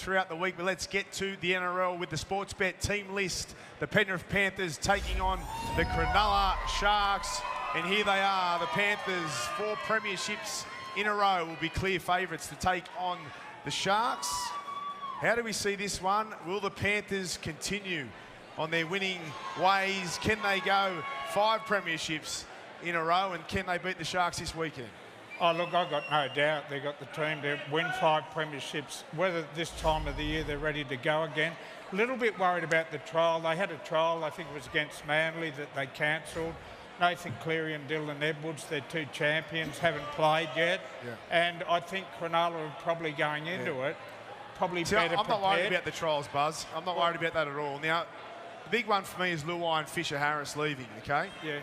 throughout the week, but let's get to the NRL with the Sportsbet team list. The Penrith Panthers taking on the Cronulla Sharks. And here they are, the Panthers, 4 premierships in a row, will be clear favourites to take on the Sharks. How do we see this one? Will the Panthers continue on their winning ways? Can they go 5 premierships in a row, and can they beat the Sharks this weekend? Oh, look, I've got no doubt they've got the team to win 5 premierships. Whether this time of the year they're ready to go again. A little bit worried about the trial. They had a trial, I think it was against Manly, that they cancelled. Nathan Cleary and Dylan Edwards, they're 2 champions, haven't played yet. Yeah. And I think Cronulla are probably going into it, probably better prepared. I'm not worried about the trials, Buzz. I'm not worried about that at all. Now, the big one for me is Luai and Fisher-Harris leaving, okay? Yeah.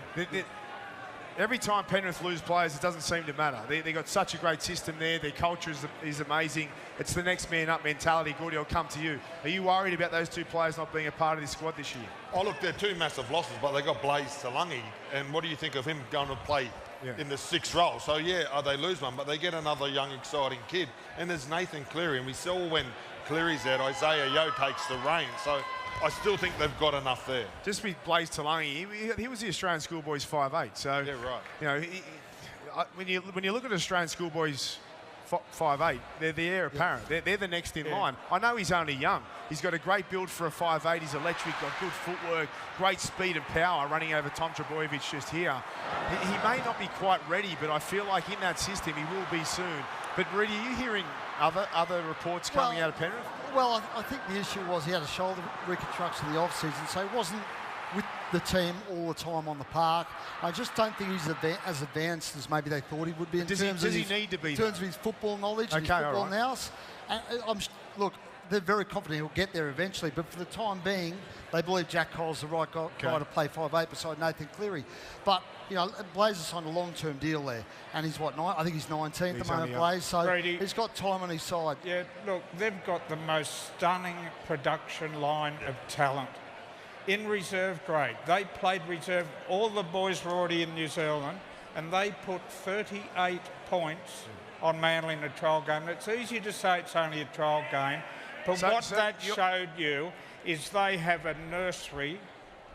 Every time Penrith lose players, it doesn't seem to matter. They've got such a great system there. Their culture is amazing. It's the next man up mentality. Gordy, I'll come to you. Are you worried about those 2 players not being a part of this squad this year? Oh, look, they're 2 massive losses, but they got Blaze Talangi. And what do you think of him going to play in the 6th role? So, yeah, they lose one, but they get another young, exciting kid. And there's Nathan Cleary. And we saw when Cleary's out, Isaiah Yeo takes the reins. So I still think they've got enough there. Just with Blaze Talangi, he was the Australian schoolboys 5'8". So, yeah, right. You know, when you look at Australian schoolboys 5'8", they're the heir apparent. They're the next in line. I know he's only young. He's got a great build for a 5'8". He's electric, got good footwork, great speed and power running over Tom Trbojevic just here. He may not be quite ready, but I feel like in that system he will be soon. But, Reedy, are you hearing other reports coming out of Penrith? Well, I think the issue was he had a shoulder reconstruction in the off-season, so he wasn't with the team all the time on the park. I just don't think he's as advanced as maybe they thought he would be in terms of his football knowledge and his football nous. And look, they're very confident he'll get there eventually, but for the time being, they believe Jack Cole's the right guy to play 5'8" beside Nathan Cleary. But, you know, Blaze has signed a long-term deal there, and he's what, I think he's 19 at the moment, Blaze, so Brady, he's got time on his side. Yeah, look, they've got the most stunning production line of talent in reserve grade. They played reserve. All the boys were already in New Zealand, and they put 38 points on Manly in a trial game. It's easy to say it's only a trial game, but that showed you is they have a nursery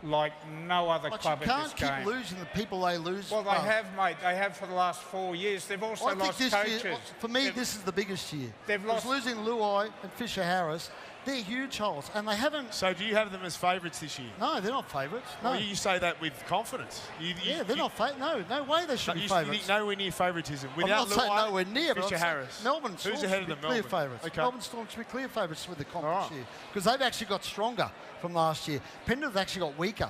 like no other club in this game. You can't keep losing the people they lose. Well, they have, mate. They have for the last 4 years. They've also lost coaches. Year, for me, this is the biggest year. They've lost losing Luai and Fisher-Harris. They're huge holes, and they haven't... So do you have them as favourites this year? No, they're not favourites. No. Well, you say that with confidence. They're not favourites. No way they should be favourites. You think nowhere near favouritism. I'm not saying nowhere near, but Fisher-Harris. Melbourne Storm should be clear favourites. Okay. Melbourne Storm should be clear favourites with the comp this year, because they've actually got stronger from last year. Penrith have actually got weaker.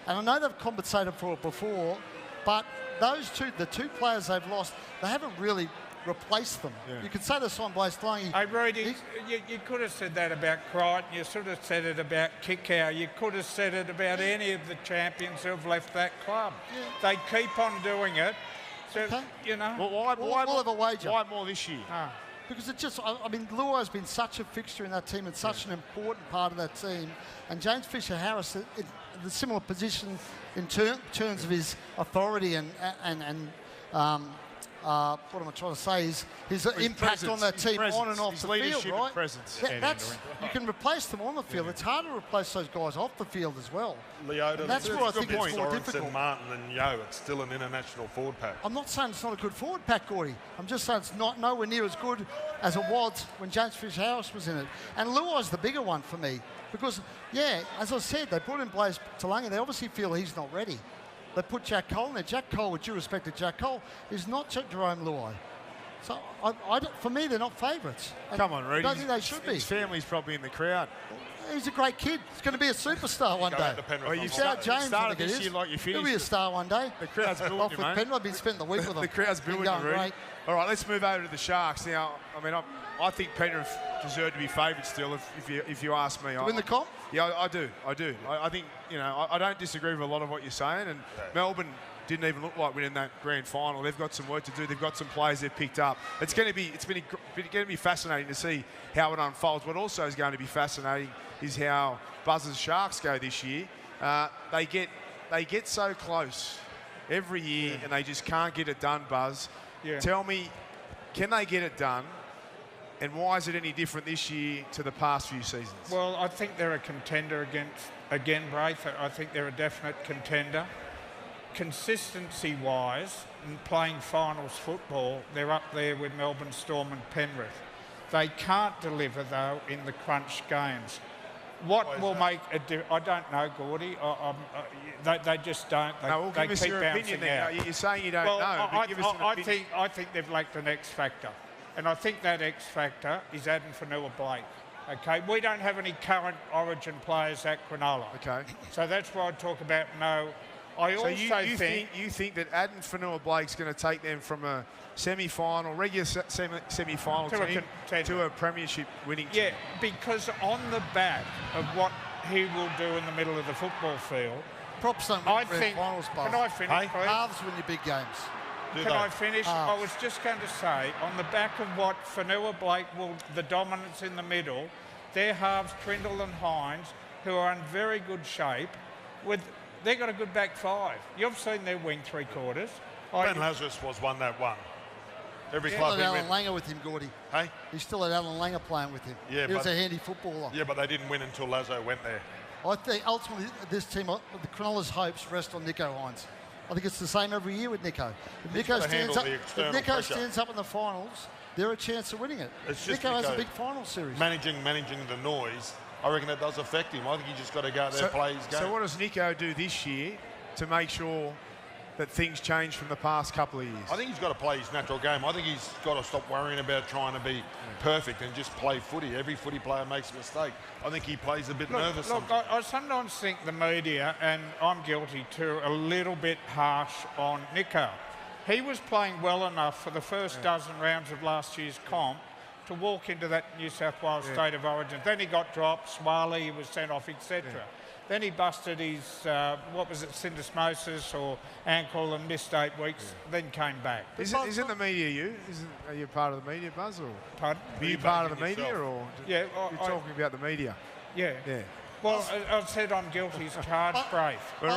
And I know they've compensated for it before, but the 2 players they've lost, they haven't really replaced them. Yeah. You could say this on Blaze Talangi. Hey, Brady, you could have said that about Crichton. You should have said it about Kickow. You could have said it about any of the champions who have left that club. Yeah. They keep on doing it. So, you know. Well, why we'll have a wager. Why more this year? Because it just, I mean, Luai's been such a fixture in that team and such an important part of that team. And James Fisher-Harris, in a similar position in terms of his authority and what am I trying to say is his impact on that team on and off the field, right? Presence. You can replace them on the field. It's hard to replace those guys off the field as well. Leota, that's where I think it's more difficult. Sorensen, Martin and Yeo, it's still an international forward pack. I'm not saying it's not a good forward pack, Gordy. I'm just saying it's not nowhere near as good as it was when James Fisher-Harris was in it. And Luai's the bigger one for me because, as I said, they brought in Blaze Talangi. They obviously feel he's not ready. They put Jack Cole in there. Jack Cole, with due respect to Jack Cole, is not Jerome Luai. So, for me, they're not favourites. Come on, Reedy. I don't think they should be. His family's probably in the crowd. He's a great kid. He's going to be a superstar one day. Well, you started this year like you finished. He'll be a star one day. The crowd's building you, mate. Penrith, I've been spending the week with them. The crowd's building you, Reedy. All right, let's move over to the Sharks now. I mean, I think Penrith deserve to be favourites still, if you ask me. To win the comp? Yeah, I do. I think, you know, I don't disagree with a lot of what you're saying, and Melbourne didn't even look like winning that grand final. They've got some work to do. They've got some players they've picked up. It's going to be fascinating to see how it unfolds. What also is going to be fascinating is how Buzz's Sharks go this year. They get so close every year, and they just can't get it done, Buzz. Yeah. Tell me, can they get it done? And why is it any different this year to the past few seasons? Well, I think they're a contender again, Braith. I think they're a definite contender. Consistency-wise, in playing finals football, they're up there with Melbourne Storm and Penrith. They can't deliver, though, in the crunch games. What will make a difference? I don't know, Gordy. They just don't. They give us keep your bouncing opinion out. then. You're saying you don't Well, know, but give us an opinion. I think they've lacked an X factor, and I think that X factor is Adam Fanua-Blake. Okay, we don't have any current Origin players at Cronulla. Okay. So that's why I talk about no. I So also you think that Adam Fanua-Blake's going to take them from a semi-final, regular semi-final team to a premiership winning team? Yeah, because on the back of what he will do in the middle of the football field, Props don't I win grand think. finals, Buzz. Can I finish, please? Halves win your big games. Can I finish? I was just going to say, on the back of what Fanua-Blake will, the dominance in the middle, their halves, Trindle and Hines, who are in very good shape, they've got a good back five. You've seen their wing three quarters. Ben Lazarus was one that won. Every club Still he had Alan Langer with him, Gordy. Hey? He still had Alan Langer playing with him. Yeah, he was a handy footballer. Yeah, but they didn't win until Lazo went there. I think ultimately this team, the Cronulla's hopes rest on Nico Hines. I think it's the same every year with Nico. If Nico stands up in the finals, they're a chance of winning it. Nico has a big final series. Managing the noise, I reckon that does affect him. I think he just got to go out there and play his game. So what does Nico do this year to make sure that things change from the past couple of years? I think he's got to play his natural game. I think he's got to stop worrying about trying to be perfect and just play footy. Every footy player makes a mistake. I think he plays a bit nervous. Look, I sometimes think the media, and I'm guilty too, a little bit harsh on Nico. He was playing well enough for the first dozen rounds of last year's comp to walk into that New South Wales State of Origin. Then he got dropped, Swaley, he was sent off, etc. Then he busted his, syndesmosis or ankle and missed 8 weeks, then came back. Isn't the media are you part of the media, Buzz? Or Pardon? are you part of the media, yourself? or Yeah, you're talking about the media? Yeah. Yeah. Well, I said I'm guilty as charged, Brave. We're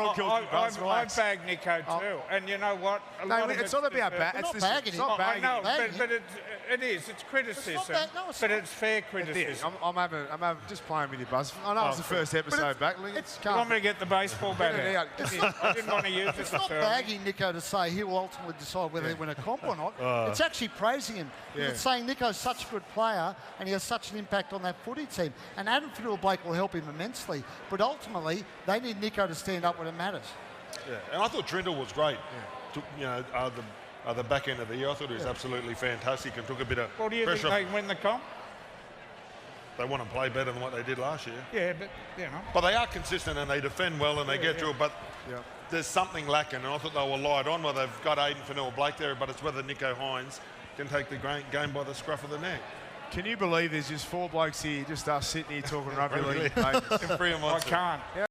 all guilty, Buzz. I Relax. bag Nico too, and you know what? No, it's not about bad. We're not bagging It's him. not I bagging. know, bagging but it is. It's criticism, it's but not. it's fair criticism. I'm just playing with you, Buzz. I know it's the first episode back. You want me to get the baseball bat out? I didn't want to use it. It's not bagging Nico to say he will ultimately decide whether he win a comp or not. It's actually praising him. It's saying Nico's such a good player and he has such an impact on that footy team. And Adam Fanua-Blake will help him immensely. But ultimately, they need Nico to stand up when it matters. Yeah, and I thought Trindle was great. The back end of the year, I thought he was absolutely fantastic and took a bit of Well, do you think pressure. they can win the comp? They want to play better than what they did last year. Yeah, but you know. But they are consistent and they defend well and they get to it. But there's something lacking, and I thought they were light on. Well, they've got Aiden Fanua-Blake there, but it's whether Nico Hines can take the game by the scruff of the neck. Can you believe there's just 4 blokes here, just us sitting here talking rugby league? Mate? I can't.